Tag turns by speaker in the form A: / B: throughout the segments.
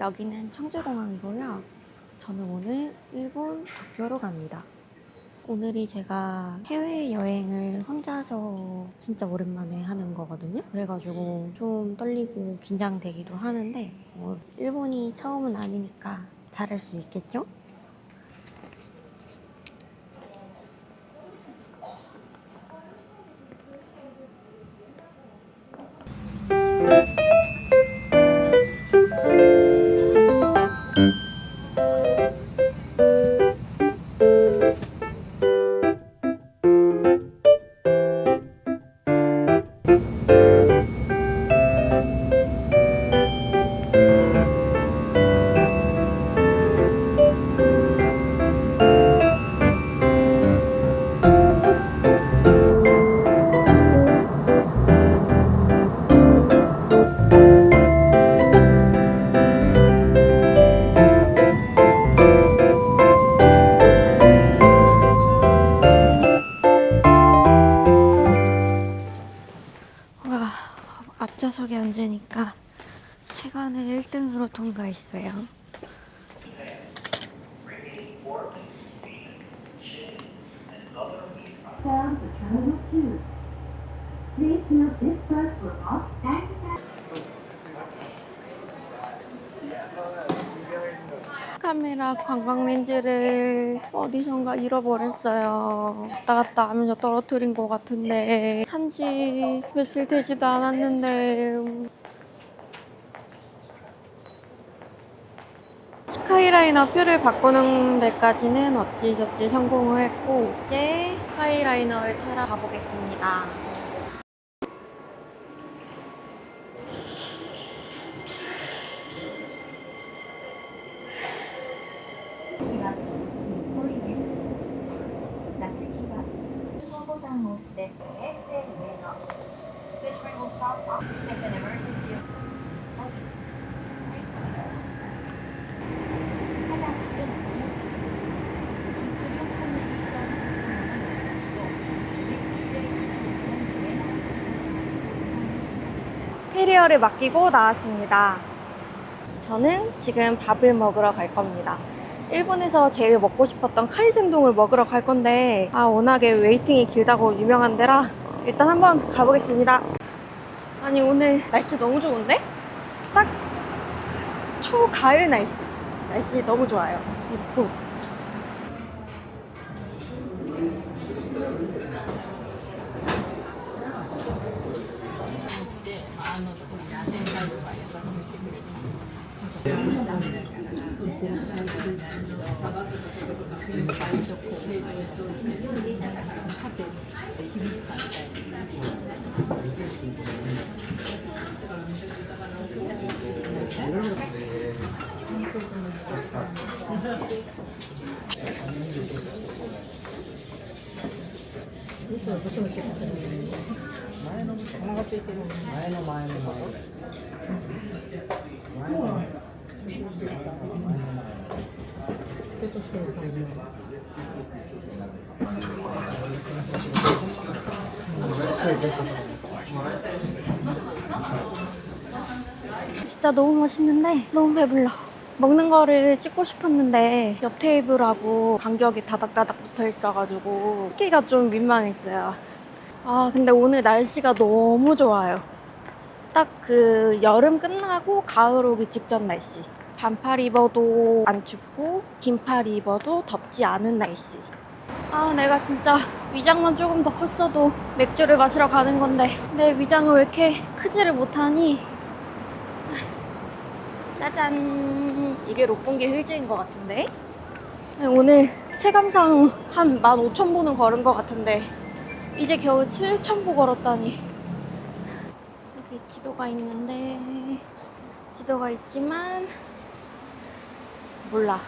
A: 여기는 청주공항이고요. 저는 오늘 일본 도쿄로 갑니다. 오늘이 제가 해외여행을 혼자서 진짜 오랜만에 하는 거거든요. 그래가지고 좀 떨리고 긴장되기도 하는데 일본이 처음은 아니니까 잘할 수 있겠죠? 와, 앞좌석에 앉으니까 세관을 1등으로 통과했어요. 카메라 관광 렌즈를 어디선가 잃어버렸어요. 왔다 갔다 하면서 떨어뜨린 것 같은데 산지 며칠 되지도 않았는데 스카이라이너 표를 바꾸는 데까지는 어찌저찌 성공을 했고 이제 스카이라이너를 타러 가보겠습니다. 캐리어를 맡기고 나왔습니다. 저는 지금 밥을 먹으러 갈 겁니다. 일본에서 제일 먹고 싶었던 카이zen동을 먹으러 갈 건데 워낙에 웨이팅이 길다고 유명한 데라 일단 한번 가보겠습니다. 아니 오늘 날씨 너무 좋은데? 딱 초가을 날씨 너무 좋아요. 굿. 진짜 너무 맛있는데 너무 배불러. 먹는 거를 찍고 싶었는데 옆 테이블하고 간격이 다닥다닥 붙어 있어가지고 찍기가 좀 민망했어요. 근데 오늘 날씨가 너무 좋아요. 딱 그 여름 끝나고 가을 오기 직전 날씨. 반팔 입어도 안 춥고 긴팔 입어도 덥지 않은 날씨. 내가 진짜 위장만 조금 더 컸어도 맥주를 마시러 가는 건데 내 위장을 왜 이렇게 크지를 못하니. 짜잔, 이게 롯본기 힐즈인 것 같은데. 오늘 체감상 한 15,000보는 걸은 것 같은데 이제 겨우 7,000보 걸었다니. 여기 지도가 있는데 지도가 있지만 몰라.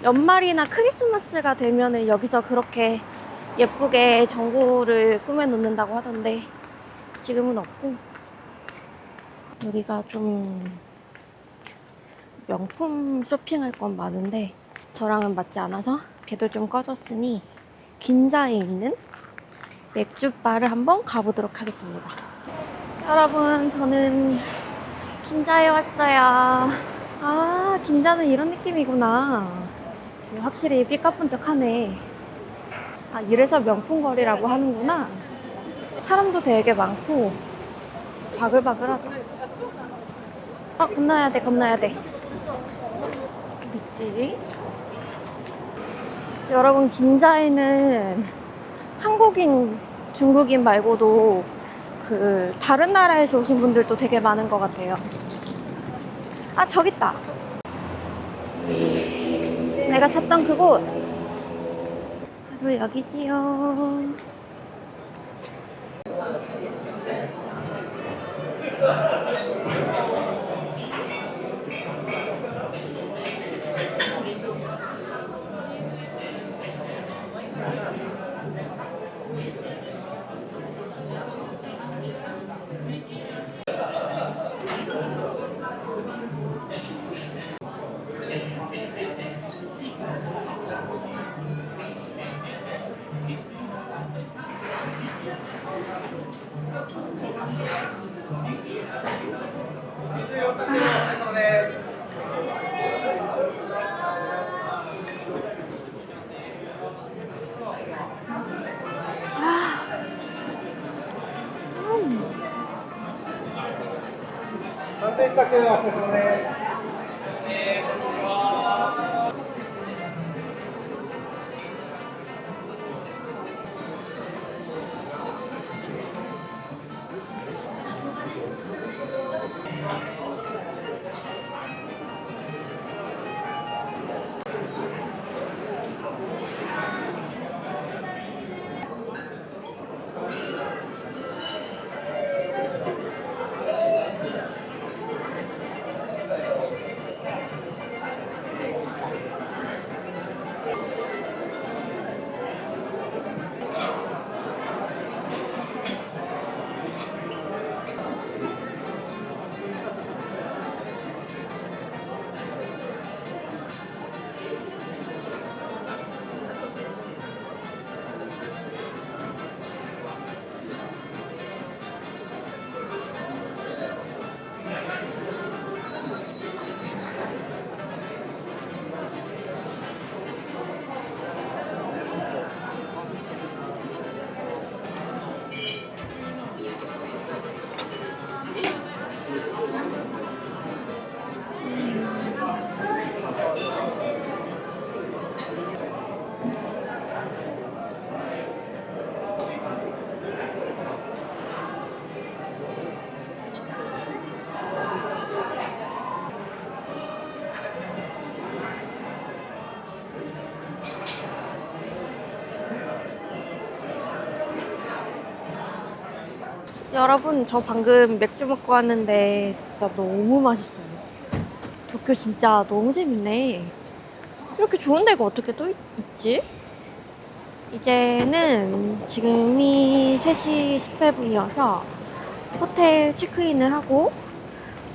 A: 연말이나 크리스마스가 되면은 여기서 그렇게 예쁘게 전구를 꾸며놓는다고 하던데 지금은 없고, 여기가 좀 명품 쇼핑할 건 많은데 저랑은 맞지 않아서 걔도 좀 꺼졌으니 긴자에 있는 맥주바를 한번 가보도록 하겠습니다. 여러분, 저는 긴자에 왔어요. 아, 긴자는 이런 느낌이구나. 확실히 삐까뻔쩍하네. 아, 이래서 명품거리라고 하는구나. 사람도 되게 많고 바글바글하다. 아, 건너야 돼, 건너야 돼. 있지? 여러분, 긴자에는 한국인, 중국인 말고도 다른 나라에서 오신 분들도 되게 많은 것 같아요. 아, 저기 있다. 내가 찾던 그곳. 바로 여기지요. 여러분, 저 방금 맥주 먹고 왔는데 진짜 너무 맛있어요. 도쿄 진짜 너무 재밌네. 이렇게 좋은 데가 어떻게 또 있지? 이제는 지금이 3시 10분이어서 호텔 체크인을 하고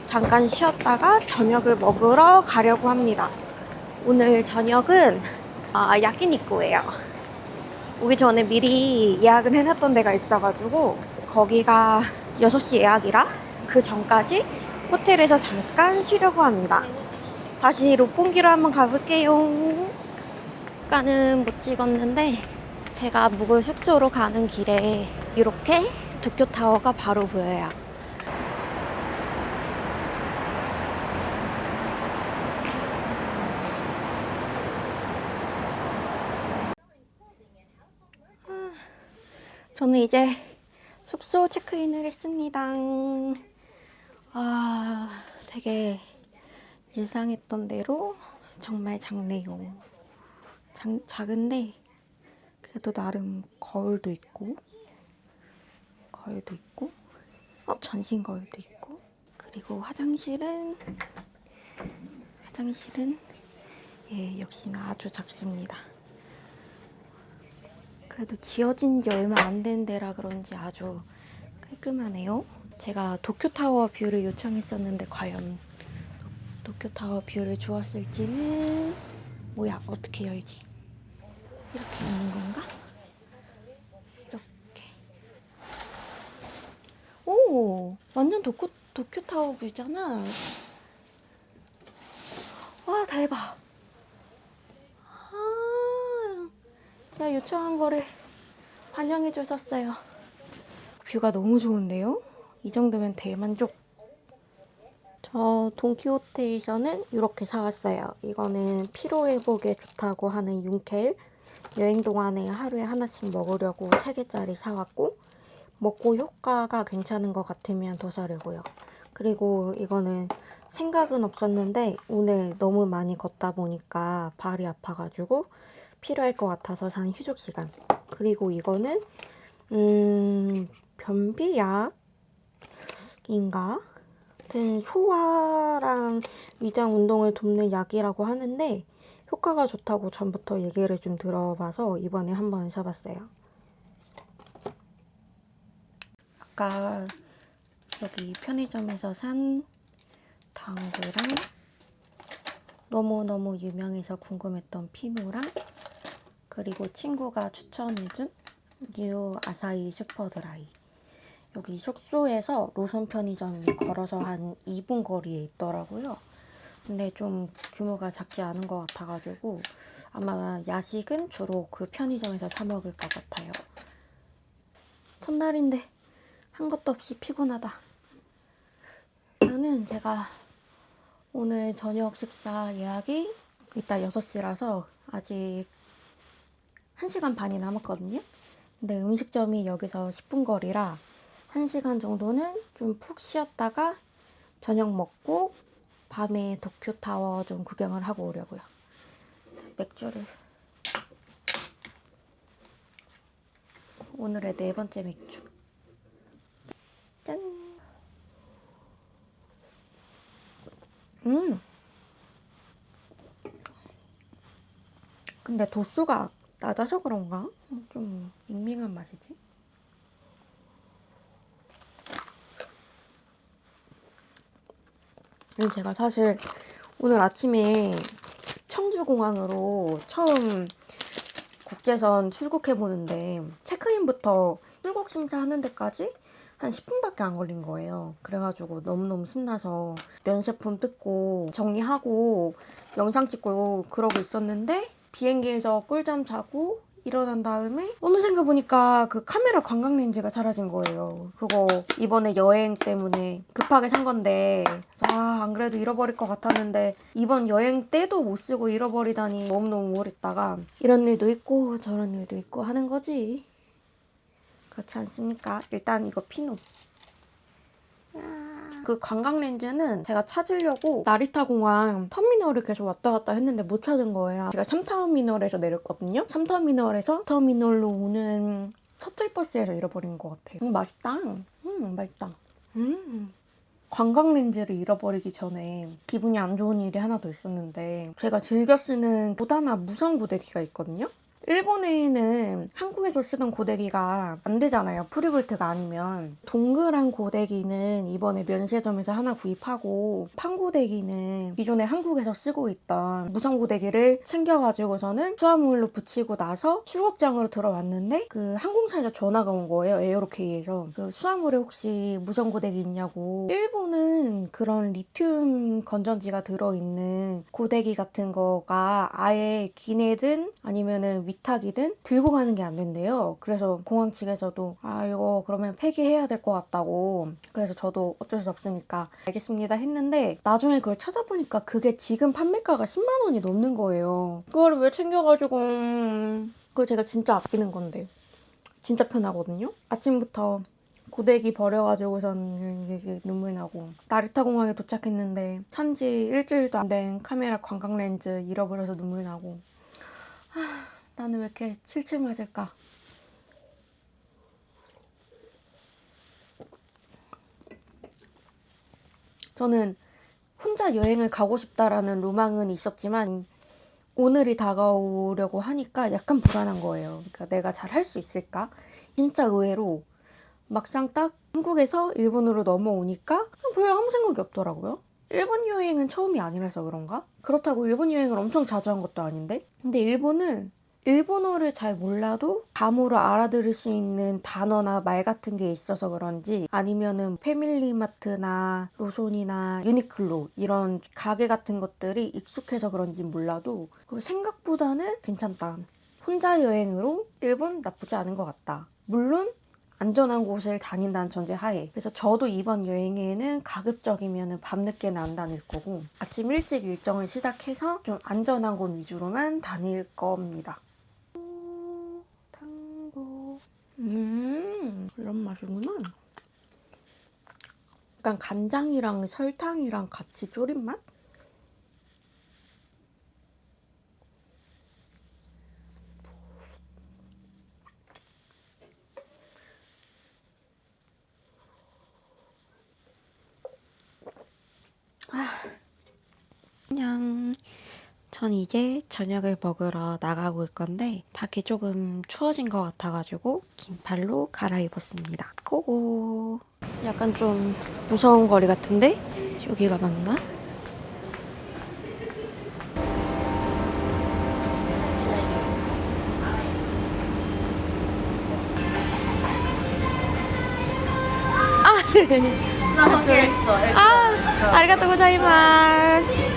A: 잠깐 쉬었다가 저녁을 먹으러 가려고 합니다. 오늘 저녁은 야끼니쿠예요. 오기 전에 미리 예약을 해놨던 데가 있어가지고 거기가 6시 예약이라 그 전까지 호텔에서 잠깐 쉬려고 합니다. 다시 롯본기로 한번 가볼게요. 아까는 못 찍었는데 제가 묵을 숙소로 가는 길에 이렇게 도쿄타워가 바로 보여요. 저는 이제 숙소 체크인을 했습니다. 되게 예상했던 대로 정말 작네요. 작은데 그래도 나름 거울도 있고 전신 거울도 있고, 그리고 화장실은 예, 역시나 아주 작습니다. 그래도 지어진 지 얼마 안 된 데라 그런지 아주 깔끔하네요. 제가 도쿄타워 뷰를 요청했었는데 과연 도쿄타워 뷰를 주었을지는. 뭐야, 어떻게 열지? 이렇게 여는 건가? 이렇게. 오, 완전 도쿄타워 뷰잖아. 와, 대박. 아, 제가 요청한 거를 반영해 주셨어요. 뷰가 너무 좋은데요? 이 정도면 대만족. 저 돈키호테에서는 이렇게 사왔어요. 이거는 피로회복에 좋다고 하는 윤켈. 여행 동안에 하루에 하나씩 먹으려고 3개짜리 사왔고, 먹고 효과가 괜찮은 것 같으면 더 사려고요. 그리고 이거는 생각은 없었는데 오늘 너무 많이 걷다 보니까 발이 아파가지고 필요할 것 같아서 산 휴식시간. 그리고 이거는 변비약인가? 아무튼 소화랑 위장 운동을 돕는 약이라고 하는데 효과가 좋다고 전부터 얘기를 좀 들어봐서 이번에 한번 사봤어요. 아까 여기 편의점에서 산 당구랑 너무너무 유명해서 궁금했던 피노랑 그리고 친구가 추천해준 뉴 아사히 슈퍼드라이. 여기 숙소에서 로손 편의점 걸어서 한 2분 거리에 있더라고요. 근데 좀 규모가 작지 않은 것 같아가지고 아마 야식은 주로 그 편의점에서 사 먹을 것 같아요. 첫날인데 한 것도 없이 피곤하다. 저는 제가 오늘 저녁 식사 예약이 이따 6시라서 아직 1시간 반이 남았거든요. 근데 음식점이 여기서 10분 거리라 1시간 정도는 좀 푹 쉬었다가 저녁 먹고 밤에 도쿄타워 좀 구경을 하고 오려고요. 맥주를 오늘의 4번째 맥주. 짠. 근데 도수가 낮아서 그런가? 좀 밍밍한 맛이지? 제가 사실 오늘 아침에 청주공항으로 처음 국제선 출국해보는데 체크인부터 출국 심사하는 데까지 한 10분밖에 안 걸린 거예요. 그래가지고 너무너무 신나서 면세품 뜯고 정리하고 영상 찍고 그러고 있었는데 비행기에서 꿀잠 자고 일어난 다음에 어느샌가 보니까 그 카메라 관광 렌즈가 사라진 거예요. 그거 이번에 여행 때문에 급하게 산 건데 안 그래도 잃어버릴 것 같았는데 이번 여행 때도 못 쓰고 잃어버리다니 너무너무 우울했다가 이런 일도 있고 저런 일도 있고 하는 거지. 그렇지 않습니까? 일단 이거 피노. 그 관광 렌즈는 제가 찾으려고 나리타 공항 터미널을 계속 왔다 갔다 했는데 못 찾은 거예요. 제가 3터미널에서 내렸거든요. 3터미널에서 터미널로 오는 셔틀버스에서 잃어버린 것 같아요. 맛있다. 맛있다. 관광 렌즈를 잃어버리기 전에 기분이 안 좋은 일이 하나 더 있었는데 제가 즐겨 쓰는 보다나 무선 고데기가 있거든요. 일본에는 한국에서 쓰던 고데기가 안 되잖아요. 프리볼트가 아니면. 동그란 고데기는 이번에 면세점에서 하나 구입하고 판 고데기는 기존에 한국에서 쓰고 있던 무선 고데기를 챙겨가지고서는 수화물로 붙이고 나서 출국장으로 들어왔는데 그 항공사에서 전화가 온 거예요. 에어로케이에서. 그 수화물에 혹시 무선 고데기 있냐고. 일본은 그런 리튬 건전지가 들어있는 고데기 같은 거가 아예 기내든 아니면은 위탁이든 들고 가는 게 안 된대요. 그래서 공항 측에서도 이거 그러면 폐기해야 될 것 같다고. 그래서 저도 어쩔 수 없으니까 알겠습니다 했는데 나중에 그걸 찾아보니까 그게 지금 판매가가 10만 원이 넘는 거예요. 그거를 왜 챙겨가지고 그거 제가 진짜 아끼는 건데 진짜 편하거든요. 아침부터 고데기 버려가지고선 이게 눈물 나고 나리타 공항에 도착했는데 산지 일주일도 안 된 카메라 관광 렌즈 잃어버려서 눈물 나고 나는 왜 이렇게 칠칠 맞을까? 저는 혼자 여행을 가고 싶다라는 로망은 있었지만 오늘이 다가오려고 하니까 약간 불안한 거예요. 그러니까 내가 잘 할 수 있을까? 진짜 의외로 막상 딱 한국에서 일본으로 넘어오니까 별 아무 생각이 없더라고요. 일본 여행은 처음이 아니라서 그런가? 그렇다고 일본 여행을 엄청 자주 한 것도 아닌데? 근데 일본은 일본어를 잘 몰라도 감으로 알아들을 수 있는 단어나 말 같은 게 있어서 그런지, 아니면은 패밀리마트나 로손이나 유니클로 이런 가게 같은 것들이 익숙해서 그런지 몰라도 생각보다는 괜찮다. 혼자 여행으로 일본 나쁘지 않은 것 같다. 물론 안전한 곳을 다닌다는 전제 하에. 그래서 저도 이번 여행에는 가급적이면 밤늦게는 안 다닐 거고 아침 일찍 일정을 시작해서 좀 안전한 곳 위주로만 다닐 겁니다. 탕보. 이런 맛이구나. 약간 간장이랑 설탕이랑 같이 졸인 맛? 안녕. 전 이제 저녁을 먹으러 나가볼 건데 밖에 조금 추워진 것 같아가지고 긴팔로 갈아입었습니다. 고고. 약간 좀 무서운 거리 같은데? 여기가 맞나? 아, 아, 아리가또 고자이마스.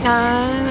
A: 아.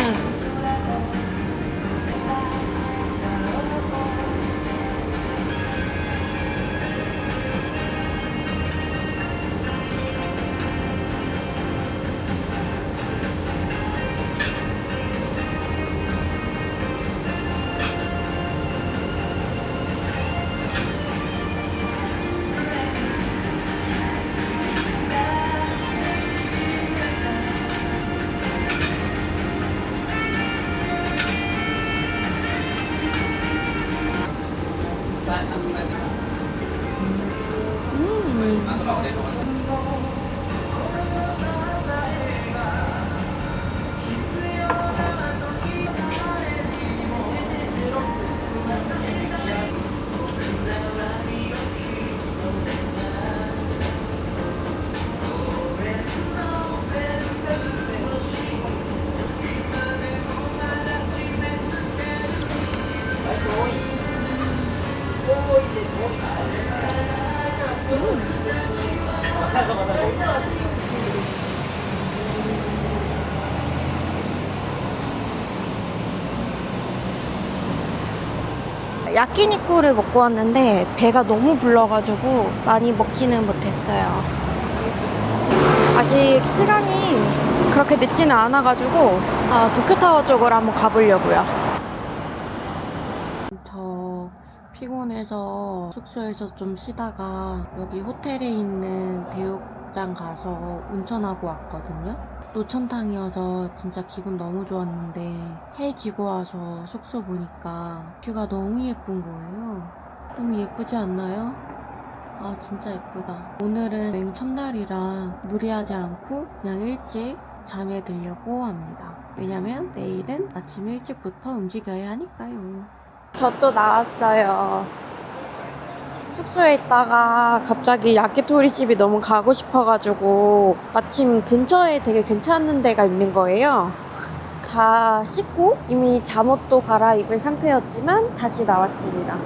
A: 야끼니쿠를 먹고 왔는데 배가 너무 불러가지고 많이 먹지는 못했어요. 아직 시간이 그렇게 늦지는 않아가지고 도쿄타워 쪽으로 한번 가보려고요. 저 피곤해서 숙소에서 좀 쉬다가 여기 호텔에 있는 대욕장 가서 온천하고 왔거든요. 노천탕이어서 진짜 기분 너무 좋았는데 해 지고 와서 숙소 보니까 뷰가 너무 예쁜 거예요. 너무 예쁘지 않나요? 아 진짜 예쁘다. 오늘은 여행 첫날이라 무리하지 않고 그냥 일찍 잠에 들려고 합니다. 왜냐면 내일은 아침 일찍부터 움직여야 하니까요. 저 또 나왔어요. 숙소에 있다가 갑자기 야끼토리 집이 너무 가고 싶어가지고 마침 근처에 되게 괜찮은 데가 있는 거예요. 가 씻고 이미 잠옷도 갈아입은 상태였지만 다시 나왔습니다.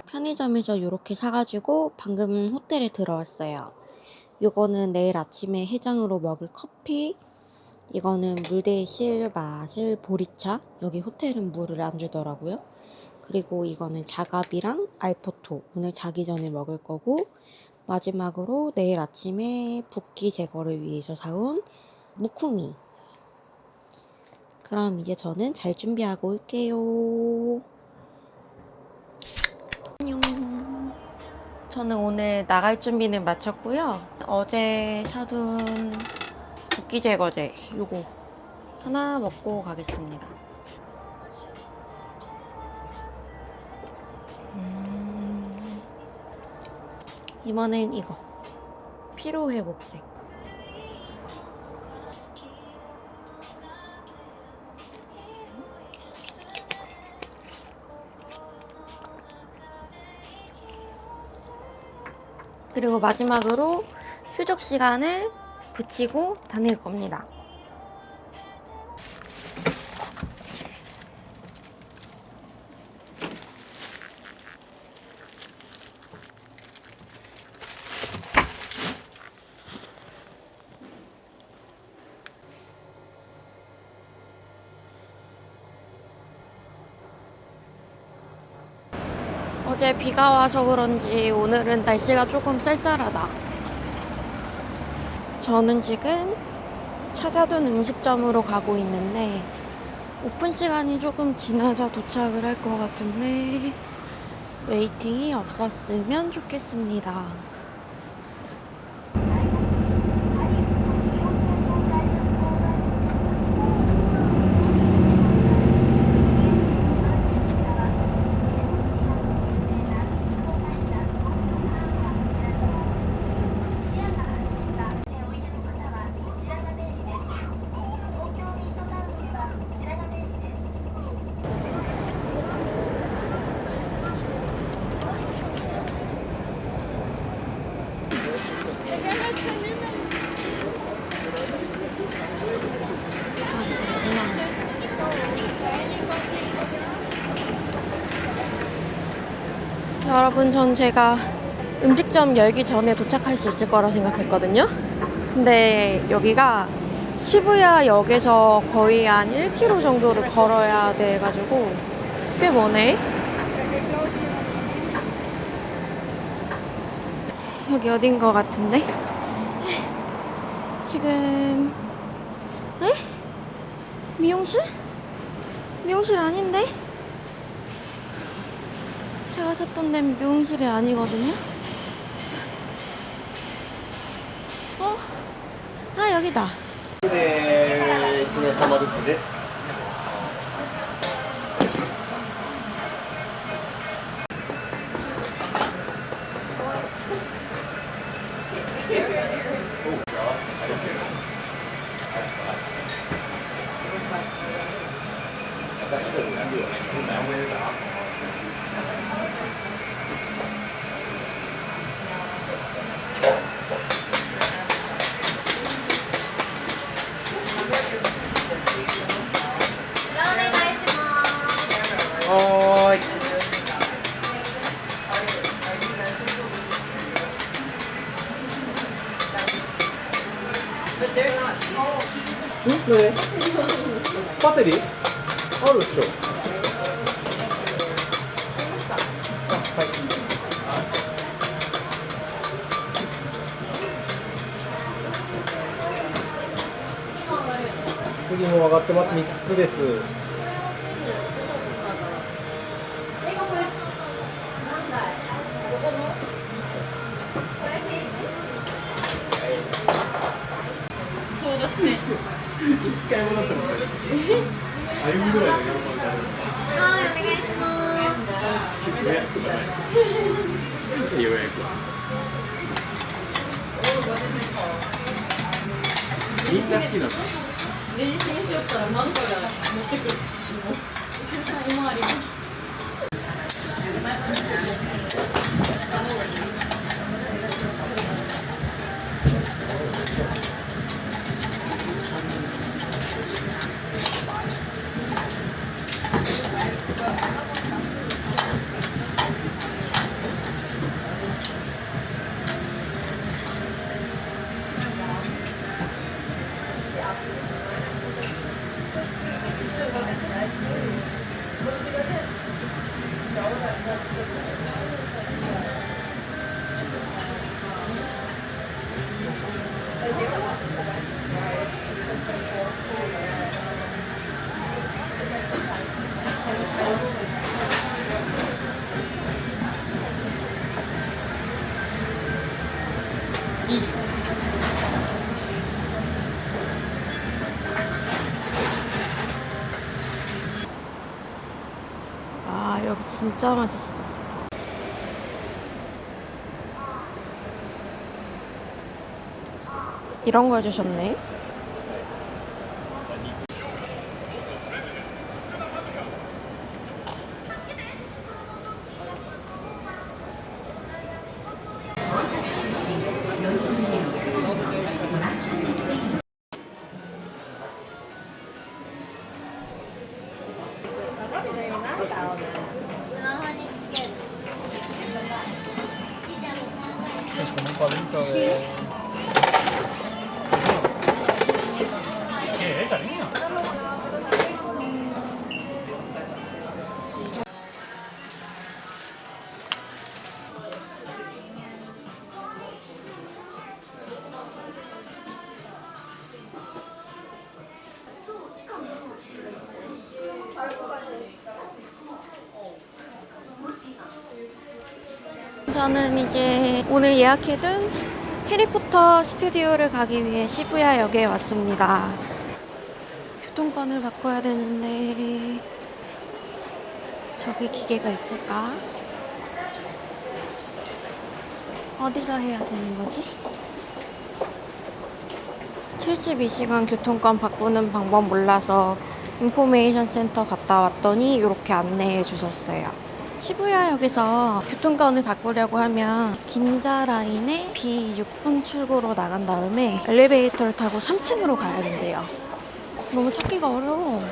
A: 편의점에서 이렇게 사가지고 방금 호텔에 들어왔어요. 이거는 내일 아침에 해장으로 먹을 커피, 이거는 물 대실 마실 보리차. 여기 호텔은 물을 안 주더라고요. 그리고 이거는 자갑이랑 알포토, 오늘 자기 전에 먹을 거고, 마지막으로 내일 아침에 붓기 제거를 위해서 사온 무쿠미. 그럼 이제 저는 잘 준비하고 올게요. 안녕. 저는 오늘 나갈 준비는 마쳤고요. 어제 사둔 붓기 제거제 요거 하나 먹고 가겠습니다. 이번엔 이거 피로회복제. 그리고 마지막으로 휴족 시간을 붙이고 다닐 겁니다. 어제 비가 와서 그런지 오늘은 날씨가 조금 쌀쌀하다. 저는 지금 찾아둔 음식점으로 가고 있는데 오픈 시간이 조금 지나자 도착을 할 것 같은데 웨이팅이 없었으면 좋겠습니다. 여러분, 전 제가 음식점 열기 전에 도착할 수 있을 거라 생각했거든요. 근데 여기가 시부야역에서 거의 한 1km 정도를 걸어야 돼가지고 꽤 머네. 여기 어딘 거 같은데? 지금 에? 미용실? 미용실 아닌데? 제가 찾던 데는 미용실이 아니거든요? 아, 여기다.
B: 네, 기념사마루스 네. 배터리? あるっしょ。次も上がってます3つです。一回もなったことない。あゆみぐらいで喜んである。
A: はい、お願いします。
B: 予約とかない。予約。みんな好きなの。
C: 練習しよったら何かが持ってくる。今あります。
A: 아, 여기 진짜 맛있어. 이런 거 해주셨네.
B: Como un palito de... ¿Qué es, cariño?
A: 저는 이제 오늘 예약해둔 해리포터 스튜디오를 가기 위해 시부야역에 왔습니다. 교통권을 바꿔야 되는데 저기 기계가 있을까? 어디서 해야 되는 거지? 72시간 교통권 바꾸는 방법 몰라서 인포메이션 센터 갔다 왔더니 이렇게 안내해 주셨어요. 시부야역에서 교통권을 바꾸려고 하면 긴자 라인의 B6번 출구로 나간 다음에 엘리베이터를 타고 3층으로 가야 된대요. 너무 찾기가 어려워.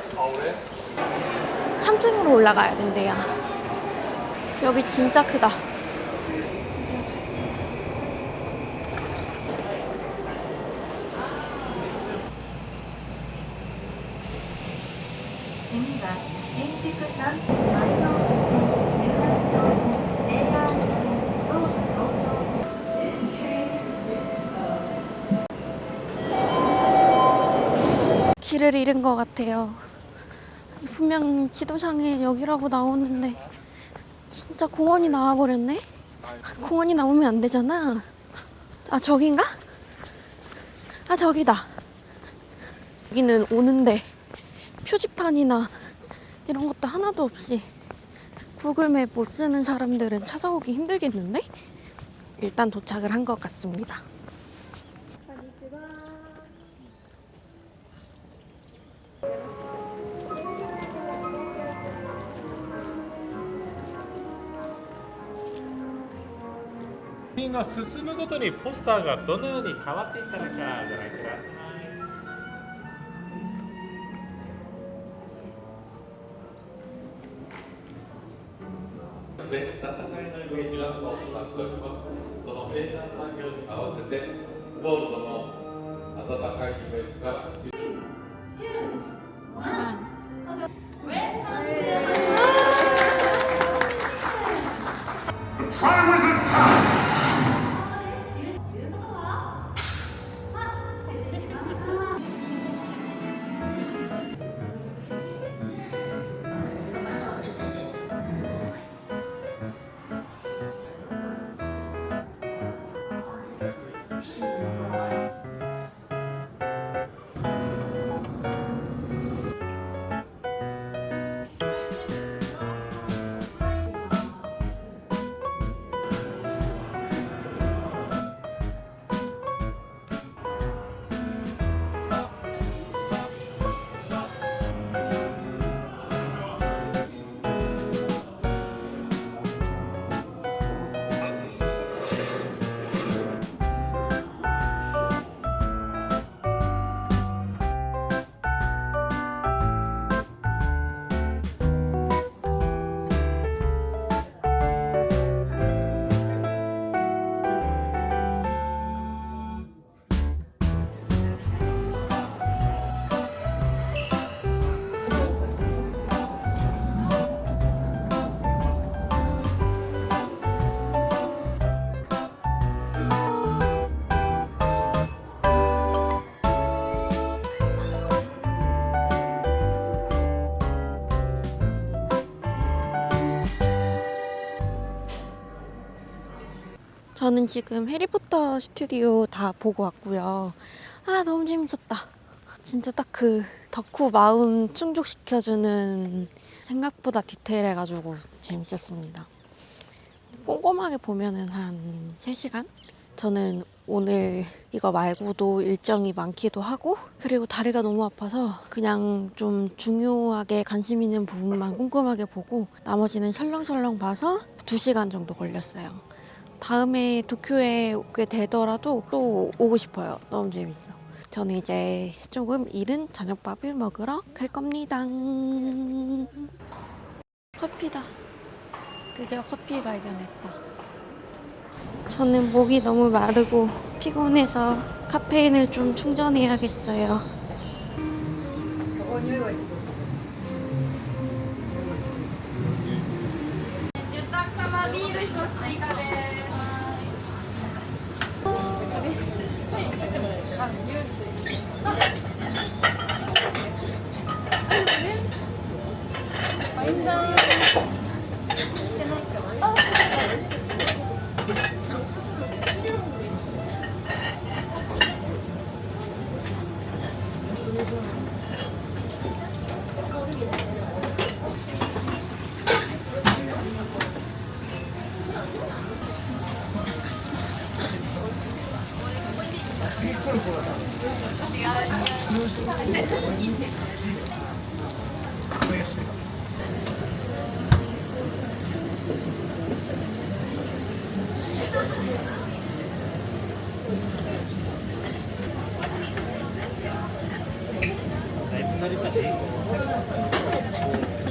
A: 3층으로 올라가야 된대요. 여기 진짜 크다. 드디어 찾았다. 길을 잃은 것 같아요. 분명 지도상에 여기라고 나오는데 진짜 공원이 나와버렸네? 공원이 나오면 안 되잖아. 아, 저긴가? 아, 저기다. 여기는 오는데 표지판이나 이런 것도 하나도 없이 구글맵 못 쓰는 사람들은 찾아오기 힘들겠는데? 일단 도착을 한 것 같습니다.
D: 作品が進むごとにポスターがどのように変わっていったのかご覧ください。戦いのイメージランプを使っております。その生産産業に合わせてゴールドの温かいイメージが
A: 저는 지금 해리포터 스튜디오 다 보고 왔고요. 아, 너무 재밌었다. 진짜 딱 그 덕후 마음 충족시켜주는, 생각보다 디테일해가지고 재밌었습니다. 꼼꼼하게 보면은 한 3시간? 저는 오늘 이거 말고도 일정이 많기도 하고, 그리고 다리가 너무 아파서 그냥 좀 중요하게 관심 있는 부분만 꼼꼼하게 보고 나머지는 설렁설렁 봐서 2시간 정도 걸렸어요. 다음에 도쿄에 오게 되더라도 또 오고 싶어요. 너무 재밌어. 저는 이제 조금 이른 저녁밥을 먹으러 갈 겁니다. 커피다. 드디어 커피 발견했다. 저는 목이 너무 마르고 피곤해서 카페인을 좀 충전해야겠어요.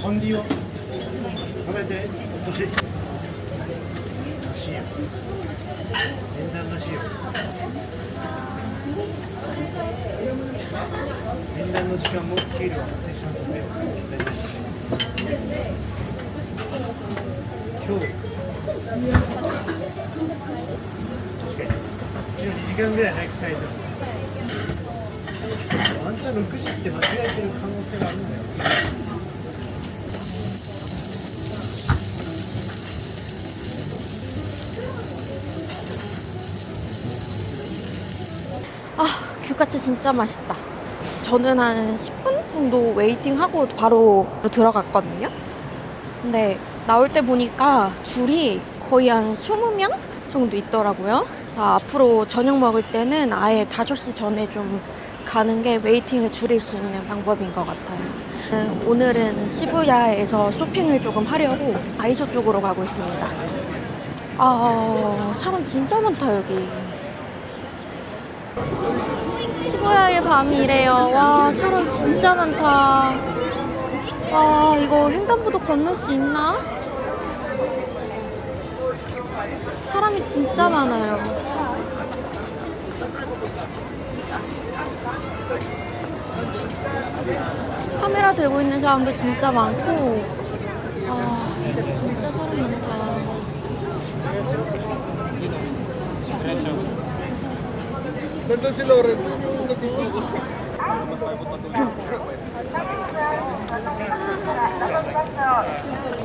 B: 컨디요食べてこっちらしいよ連弾らしいよ連弾の時間も給料発生しますので大丈夫です今日確かに今日2時間ぐらい早く帰るワンチャン6時って間違えてる可能性があるんだよ
A: 아, 규카치 진짜 맛있다. 저는 한 10분 정도 웨이팅하고 바로 들어갔거든요. 근데 나올 때 보니까 줄이 거의 한 20명 정도 있더라고요. 앞으로 저녁 먹을 때는 아예 5시 전에 좀 가는 게 웨이팅을 줄일 수 있는 방법인 것 같아요. 오늘은 시부야에서 쇼핑을 조금 하려고 아이소 쪽으로 가고 있습니다. 아, 사람 진짜 많다 여기. 시부야의 밤이래요. 와, 사람 진짜 많다. 와, 이거 횡단보도 건널 수 있나? 사람이 진짜 많아요. 카메라 들고 있는 사람도 진짜 많고. 아, 진짜 사람 많다.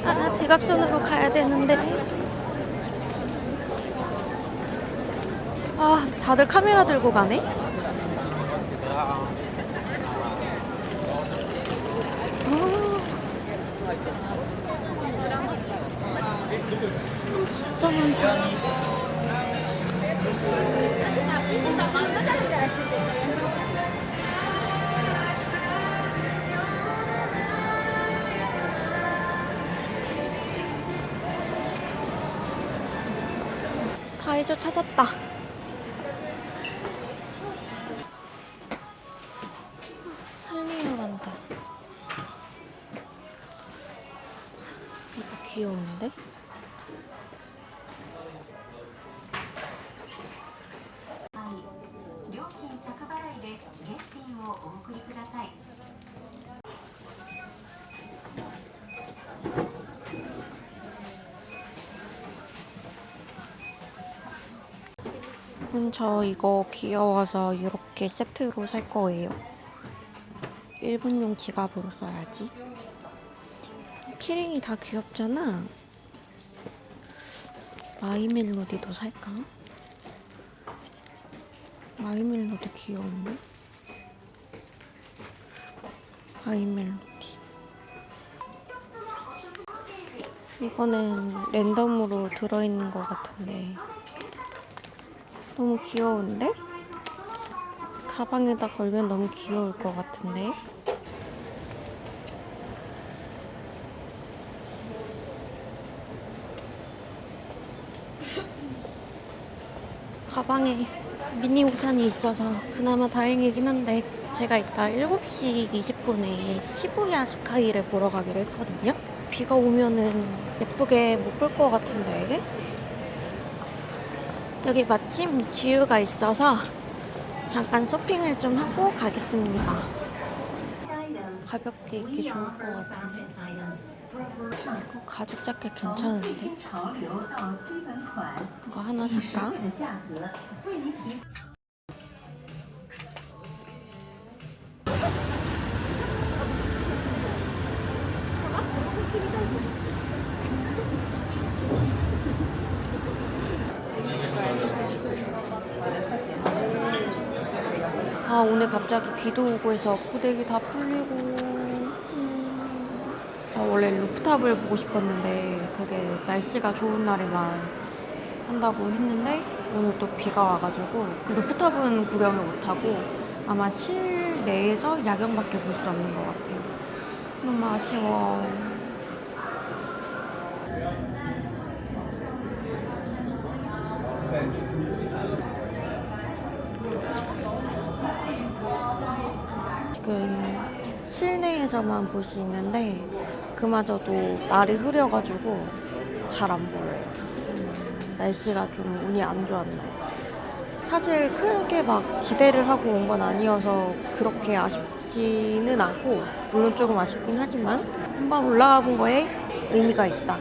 A: 아, 대각선으로 가야 되는데. 아, 다들 카메라 들고 가네? 진짜 많다. 다이소 찾았다. 설명을 한다. 이거 귀여운데? 저 이거 귀여워서 이렇게 세트로 살 거예요. 일본용 지갑으로 써야지. 키링이 다 귀엽잖아. 마이 멜로디도 살까? 아이멜로디 귀여운데? 아이멜로디. 이거는 랜덤으로 들어있는 것 같은데 너무 귀여운데? 가방에다 걸면 너무 귀여울 것 같은데? 가방에 미니 우산이 있어서 그나마 다행이긴 한데 제가 이따 7시 20분에 시부야 스카이를 보러 가기로 했거든요. 비가 오면은 예쁘게 못 볼 것 같은데 여기 마침 지유가 있어서 잠깐 쇼핑을 좀 하고 가겠습니다. 가볍게 입기 좋을 것 같은데 가죽 자켓 괜찮은데? 이거 하나 살까? 아, 오늘 갑자기 비도 오고 해서 고데기 다 풀리고 원래 루프탑을 보고 싶었는데 그게 날씨가 좋은 날에만 한다고 했는데 오늘 또 비가 와가지고 루프탑은 구경을 못하고 아마 실내에서 야경밖에 볼 수 없는 것 같아요. 너무 아쉬워. 지금 실내에서만 볼 수 있는데 그마저도 날이 흐려가지고 잘 안 보여요. 날씨가 좀 운이 안 좋았네. 사실 크게 막 기대를 하고 온 건 아니어서 그렇게 아쉽지는 않고 물론 조금 아쉽긴 하지만 한번 올라가 본 거에 의미가 있다.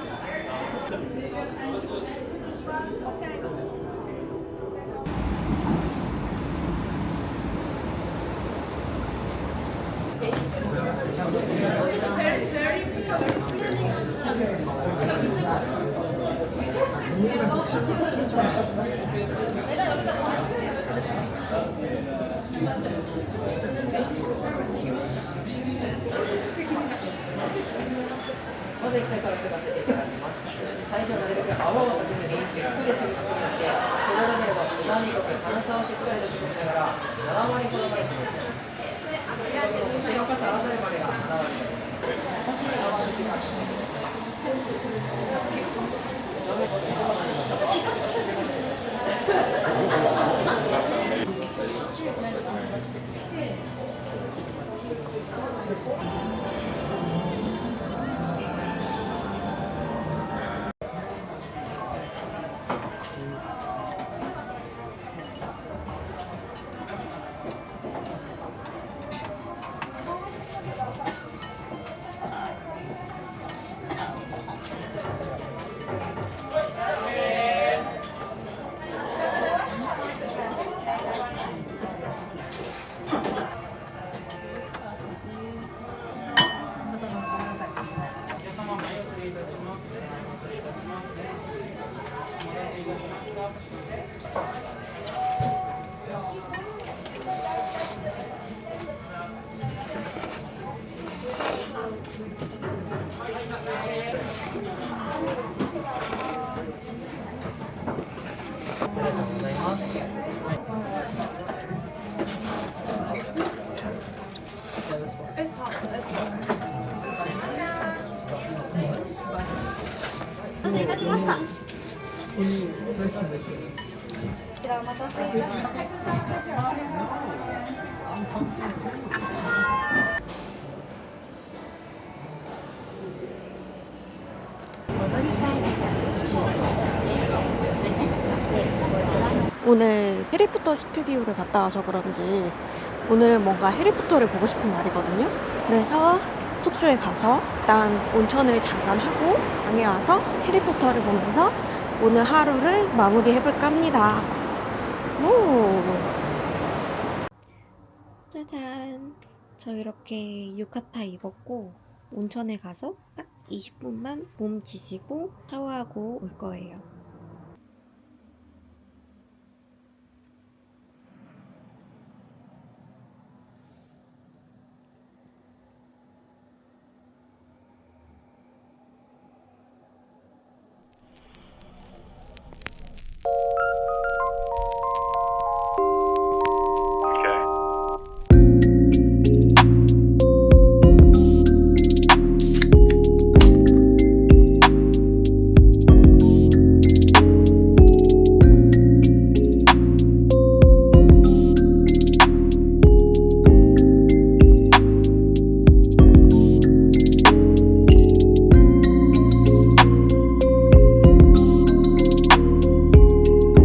A: 오늘 해리포터 스튜디오를 갔다 와서 그런지 오늘 뭔가 해리포터를 보고 싶은 날이거든요. 그래서 숙소에 가서 일단 온천을 잠깐 하고 방에 와서 해리포터를 보면서 오늘 하루를 마무리해볼까 합니다. 오! 짜잔! 저 이렇게 유카타 입었고 온천에 가서 딱 20분만 몸 지지고 샤워하고 올 거예요.